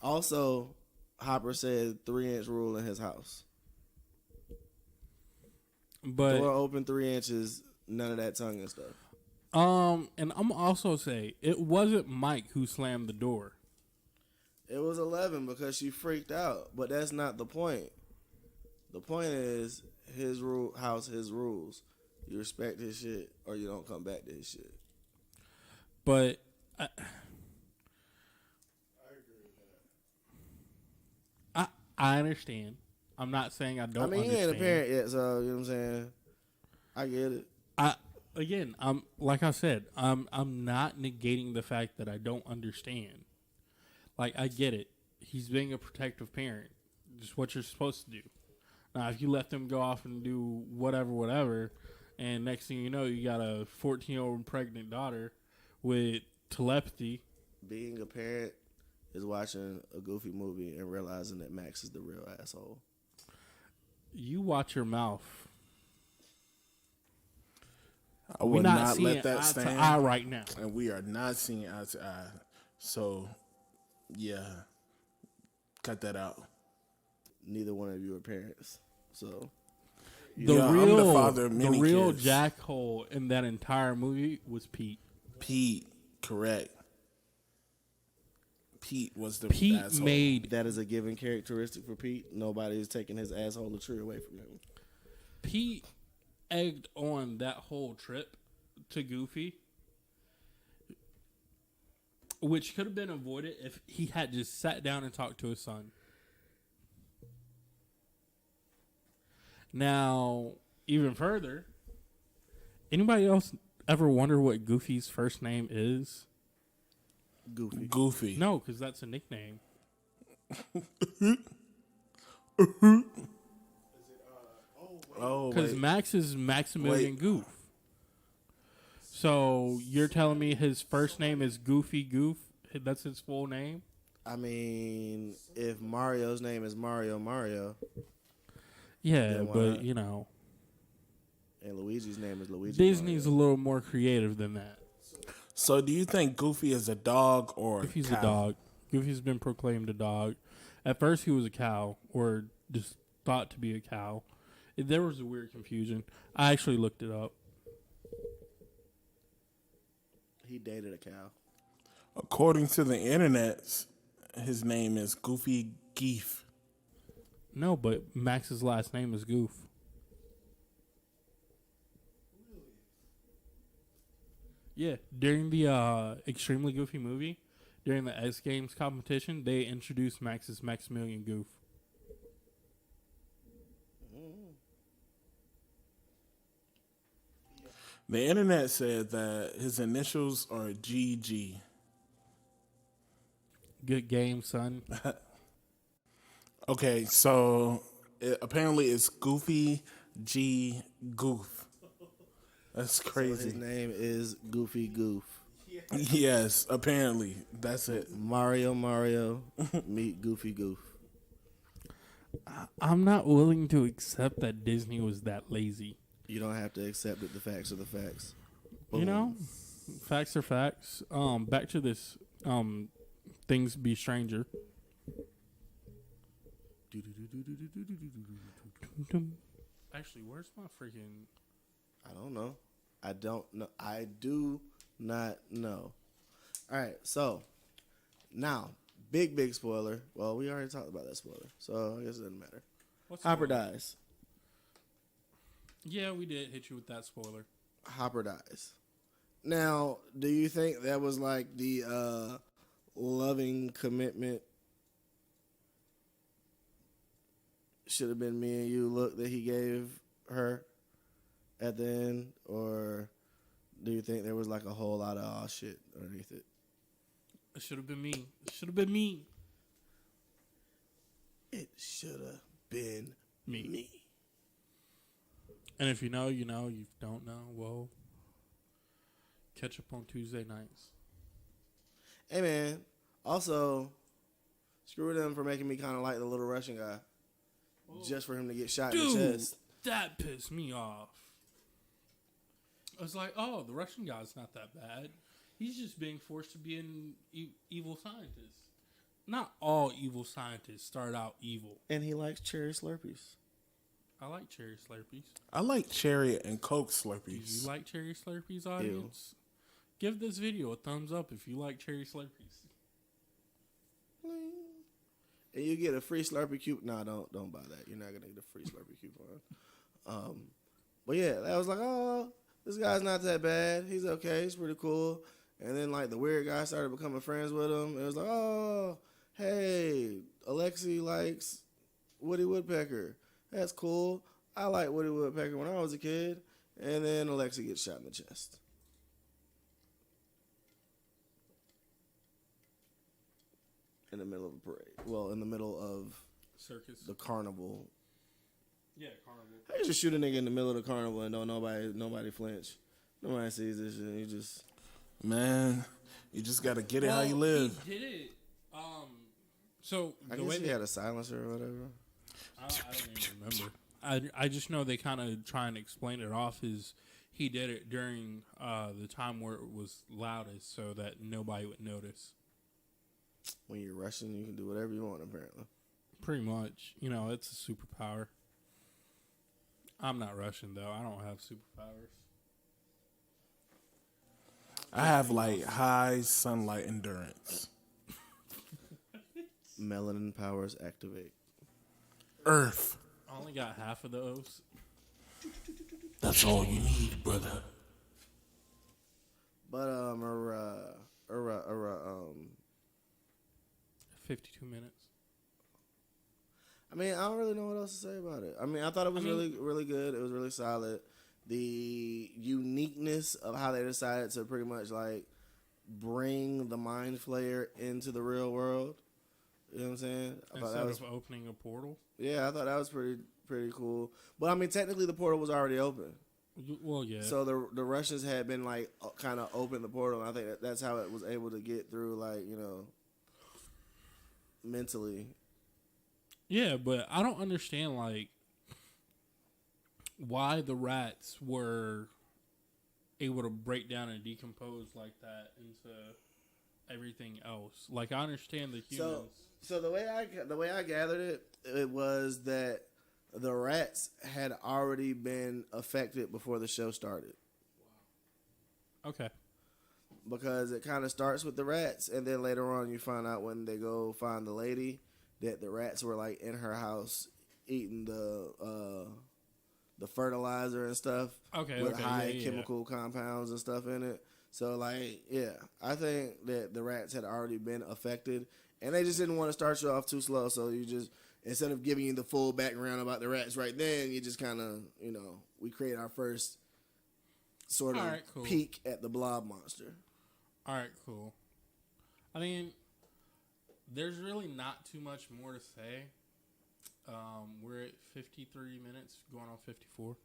Also, Hopper said 3-inch rule in his house. But Door open 3 inches, none of that tongue and stuff. and I'm also say it wasn't Mike who slammed the door. It was 11 because she freaked out, but that's not the point. The point is his house, his rules. You respect his shit, or you don't come back to his shit. But I understand. I'm not saying I don't. I mean, he understand. ain't a parent yet, so you know what I'm saying. I get it. I'm like I said, I'm not negating the fact that I don't understand. Like I get it. He's being a protective parent. Just what you're supposed to do. Now, if you let them go off and do whatever, and next thing you know, you got a 14-year-old pregnant daughter with telepathy. Being a parent is watching a goofy movie and realizing that Max is the real asshole. You watch your mouth. I We're would not not seeing let that eye to stand. eye right now. And we are not seeing eye to eye. So, yeah. Cut that out. Neither one of you are parents, so The Yeah, I'm real, the father of many kids. jackhole in that entire movie was Pete. Pete, correct. Pete was the Pete asshole. made That is a given characteristic for Pete. Nobody is taking his asshole tree away from him. Pete egged on that whole trip to Goofy, which could have been avoided if he had just sat down and talked to his son. Now, even further, anybody else ever wonder what Goofy's first name is? Goofy. No, because that's a nickname. Oh, Because wait. Max is Maximilian Wait. Goof. So you're telling me his first name is Goofy Goof? That's his full name? I mean, if Mario's name is Mario, Yeah, Then why but not? you know, and Luigi's name is Luigi. Disney's a Mario. little more creative than that. So do you think Goofy is a dog or Goofy's cow? a dog. Goofy's been proclaimed a dog. At first, he was a cow, or just thought to be a cow. There was a weird confusion. I actually looked it up. He dated a cow. According to the internet, his name is Goofy Geef. No, but Max's last name is Goof. Yeah, during the Extremely Goofy movie, during the X Games competition, they introduced Max as Maximilian Goof. The internet said that his initials are GG. Good game, son. Okay, so apparently it's Goofy G Goof. That's So crazy. his name is Goofy Goof. Yes, apparently. That's it. Mario, meet Goofy Goof. I'm not willing to accept that Disney was that lazy. You don't have to accept it. The facts are the facts. You Boom. know, facts are facts. Back to this. Things be stranger. Actually, where's my freaking? I don't know. I don't know. I do not know. All right, so now big spoiler. Well, we already talked about that spoiler, so I guess it doesn't matter. What's Hopper going on? dies. Yeah, we did hit you with that spoiler. Hopper dies. Now, do you think that was like the loving commitment? Should have been me and you look that he gave her at the end, or do you think there was like a whole lot of aw shit underneath it? It should have been me. It should have been me. It should have been Me. And if you know, you know. You don't know, well, catch up on Tuesday nights. Hey man, also screw them for making me kind of like the little Russian guy, just for him to get shot in the Dude, chest. that pissed me off. I was like, oh, the Russian guy's not that bad. He's just being forced to be an evil scientist. Not all evil scientists start out evil. And he likes cherry Slurpees. I like cherry Slurpees. I like cherry and Coke Do Slurpees. you like cherry Slurpees, audience? Give this video a thumbs up if you like cherry Slurpees. And you get a free Slurpee coupon. No, don't buy that. You're not gonna get a free Slurpee coupon. But yeah, that was like, oh, this guy's not that bad. He's okay. He's pretty cool. And then like the weird guy started becoming friends with him. It was like, oh, hey, Alexi likes Woody Woodpecker. That's cool. I like Woody Woodpecker when I was a kid. And then Alexi gets shot in the chest. In the middle of a parade. Well, in the middle of Circus. the carnival. Yeah, carnival. How you just shoot a nigga in the middle of the carnival and don't nobody flinch? Nobody sees this shit. You just Man, you just gotta get it how you live. He did it. So I the guess way he they, had a silencer or whatever. I don't even remember. I just know they kind of try and explain it off as he did it during the time where it was loudest, so that nobody would notice. When you're Russian, you can do whatever you want, apparently. Pretty much, you know, it's a superpower. I'm not Russian though. I don't have superpowers. I have like high sunlight endurance. Melanin powers activate. Earth. I only got half of those. That's all you need, brother. But 52 minutes. I mean, I don't really know what else to say about it. I mean, I thought it was really good. It was really solid. The uniqueness of how they decided to pretty much like bring the Mind Flayer into the real world. You know what I'm saying? I thought Instead that was, of opening a portal. yeah, I thought that was pretty cool. But I mean, technically the portal was already open. Well, yeah. So the Russians had been like kind of open the portal, and I think that's how it was able to get through, like, you know, mentally. Yeah, but I don't understand, like, why the rats were able to break down and decompose like that into everything else. Like, I understand the humans. So the way I gathered it was that the rats had already been affected before the show started. Okay. Because it kind of starts with the rats, and then later on you find out when they go find the lady that the rats were like in her house eating the fertilizer and stuff with high chemical compounds and stuff in it. So like, yeah, I think that the rats had already been affected, and they just didn't want to start you off too slow. So you just, instead of giving you the full background about the rats right then, you just kind of, you know, we create our first sort of peek at the blob monster. All right, cool. I mean, there's really not too much more to say. We're at 53 minutes, going on 54.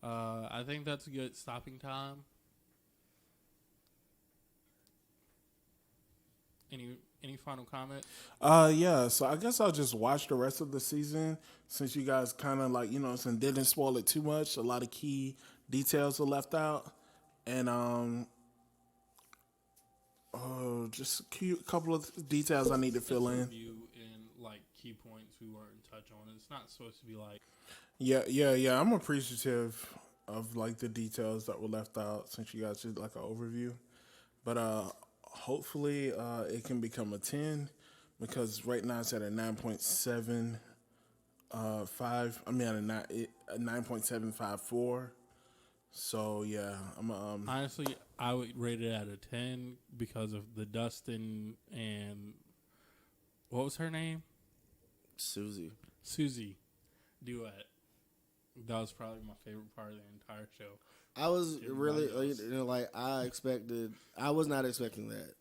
I think that's a good stopping time. Any final comment? Yeah, so I guess I'll just watch the rest of the season since you guys kind of like, you know, since didn't spoil it too much. A lot of key details are left out. And just a couple of details I need to fill in. Review and like key points we weren't in touch on. It's not supposed to be like. Yeah. I'm appreciative of like the details that were left out since you guys did like an overview. But hopefully it can become a 10 because right now it's at a 9.7 a 9.754. So yeah, Honestly, I would rate it at a 10 because of the Dustin and what was her name? Susie duet. That was probably my favorite part of the entire show. I was really, you know, like I was not expecting that.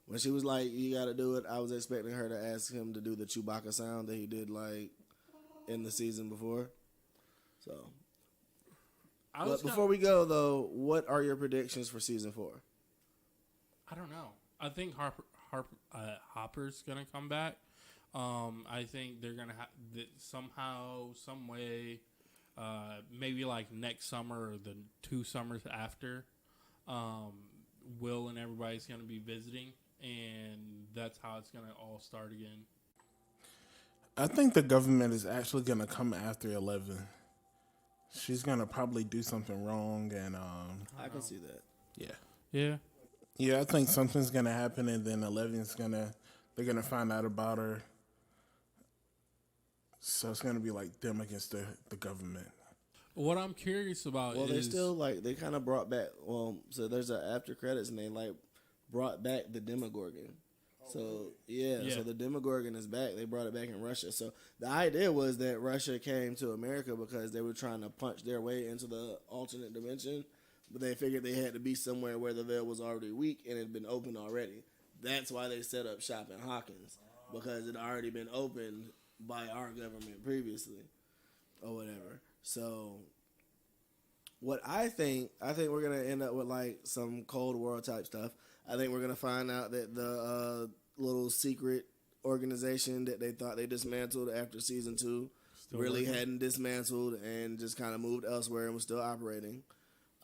When she was like, "You got to do it," I was expecting her to ask him to do the Chewbacca sound that he did like in the season before. So. But before we go, though, what are your predictions for season 4? I don't know. I think Hopper's gonna come back. I think they're gonna somehow, some way, maybe like next summer or the 2 summers after. Will and everybody's gonna be visiting, and that's how it's gonna all start again. I think the government is actually gonna come after 11. She's gonna probably do something wrong, and I can see that. Yeah. I think something's gonna happen, and then 11's they're gonna find out about her. So it's gonna be like them against the government. What I'm curious about well, is... they still, like, they kind of brought back, so there's an after credits, and they, like, brought back the Demogorgon. So, so the Demogorgon is back. They brought it back in Russia. So the idea was that Russia came to America because they were trying to punch their way into the alternate dimension, but they figured they had to be somewhere where the veil was already weak and it had been opened already. That's why they set up shop in Hawkins, because it had already been opened by our government previously or whatever. So what I think we're going to end up with like some Cold War type stuff. I think we're going to find out that the little secret organization that they thought they dismantled after season 2 really hadn't dismantled and just kind of moved elsewhere and was still operating.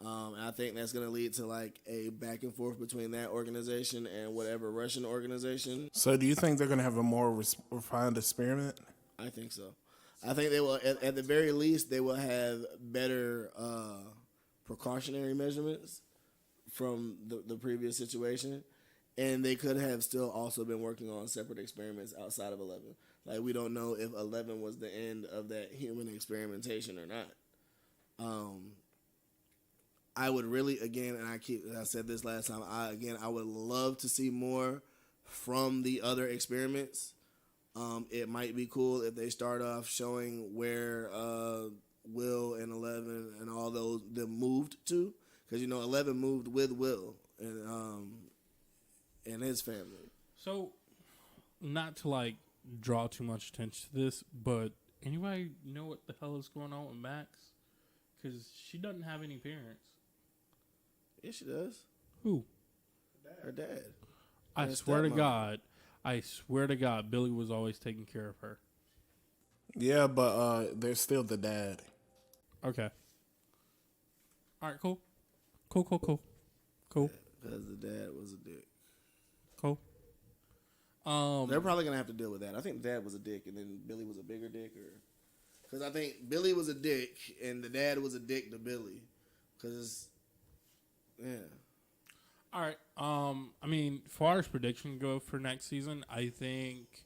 And I think that's going to lead to like a back and forth between that organization and whatever Russian organization. So do you think they're going to have a more refined experiment? I think so. I think they will, at the very least, they will have better precautionary measurements from the previous situation. And they could have still also been working on separate experiments outside of 11. Like, we don't know if 11 was the end of that human experimentation or not. I would really, again, and I said this last time, I would love to see more from the other experiments. It might be cool if they start off showing where Will and 11 and all those them moved to, because 11 moved with Will and his family. So, not to like draw too much attention to this, but anybody know what the hell is going on with Max? Because she doesn't have any parents. Yeah, she does. Who? Her dad. I swear to God, Billy was always taking care of her. Yeah, but there's still the dad. Okay. All right, cool. Cool. Because the dad was a dick. Cool. They're probably going to have to deal with that. I think the dad was a dick and then Billy was a bigger dick. Because I think Billy was a dick and the dad was a dick to Billy. Because, yeah. All right. I mean, as far as prediction go for next season, I think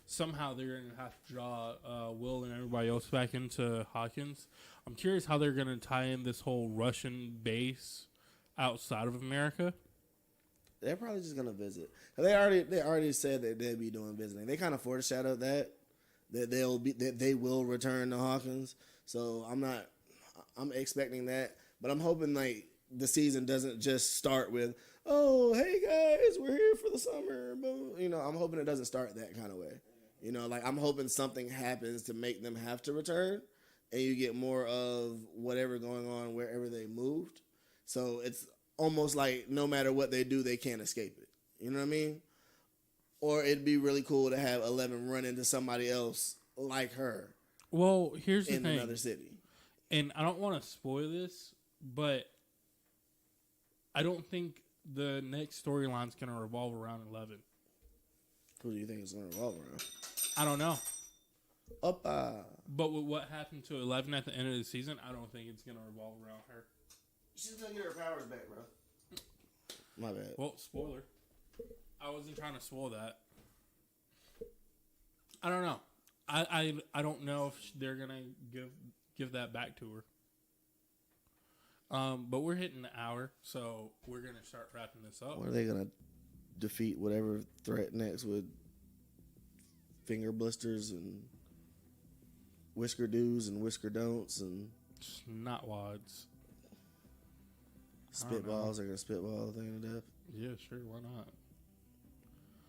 somehow they're going to have to draw Will and everybody else back into Hawkins. I'm curious how they're going to tie in this whole Russian base outside of America. They're probably just going to visit. They already said that they'd be doing visiting. They kind of foreshadowed that they will return to Hawkins. So I'm expecting that, but I'm hoping like the season doesn't just start with, oh, hey guys, we're here for the summer. I'm hoping it doesn't start that kind of way. Like I'm hoping something happens to make them have to return and you get more of whatever going on wherever they moved. So it's almost like no matter what they do, they can't escape it. You know what I mean? Or it'd be really cool to have 11 run into somebody else like her. Well, here's the in thing. Another city. And I don't want to spoil this, but I don't think the next storyline's going to revolve around 11. Who do you think it's going to revolve around? I don't know. But with what happened to 11 at the end of the season, I don't think it's going to revolve around her. She's going to get her powers back, bro. My bad. Well, spoiler. I wasn't trying to spoil that. I don't know. I don't know if they're going to give that back to her. But we're hitting the hour, so we're going to start wrapping this up. Or are they going to defeat whatever threat next with finger blisters and whisker do's and whisker don'ts and snot wads? Spitballs are going to spitball the thing to death. Yeah, sure. Why not?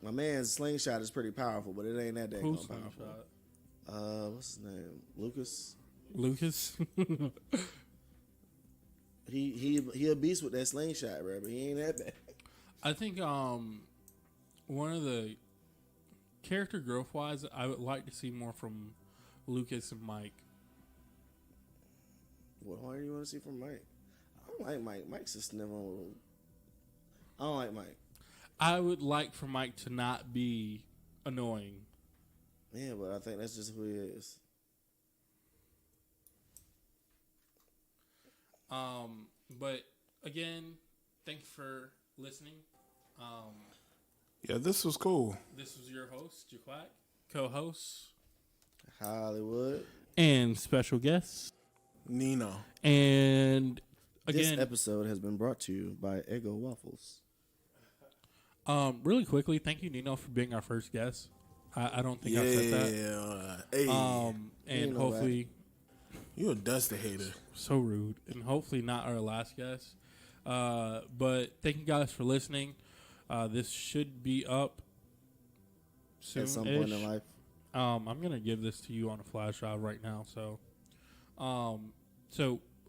My man's slingshot is pretty powerful, but it ain't that dang Who's powerful. slingshot? What's his name? Lucas. He a beast with that slingshot, bro. But he ain't that bad. I think one of the character growth wise, I would like to see more from Lucas and Mike. What horror do you want to see from Mike? I don't like Mike. Mike's just never. I don't like Mike. I would like for Mike to not be annoying. Yeah, but I think that's just who he is. But again, thank you for listening. Yeah, this was cool. This was your host, Jaquack, co-host Hollywood, and special guest Nino. And again, this episode has been brought to you by Eggo Waffles. Really quickly, thank you, Nino, for being our first guest. I don't think I said that. Hey, and hopefully, you're a dusty hater. So rude. And hopefully not our last guest. But thank you guys for listening. This should be up soon at some point in life. I'm gonna give this to you on a flash drive right now. So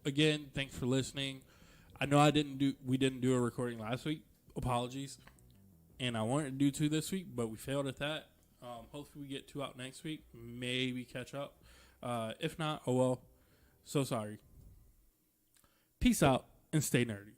again, thanks for listening. I know we didn't do a recording last week. Apologies. And I wanted to do 2 this week, but we failed at that. Hopefully we get 2 out next week. Maybe catch up. If not, oh well. So sorry. Peace out and stay nerdy.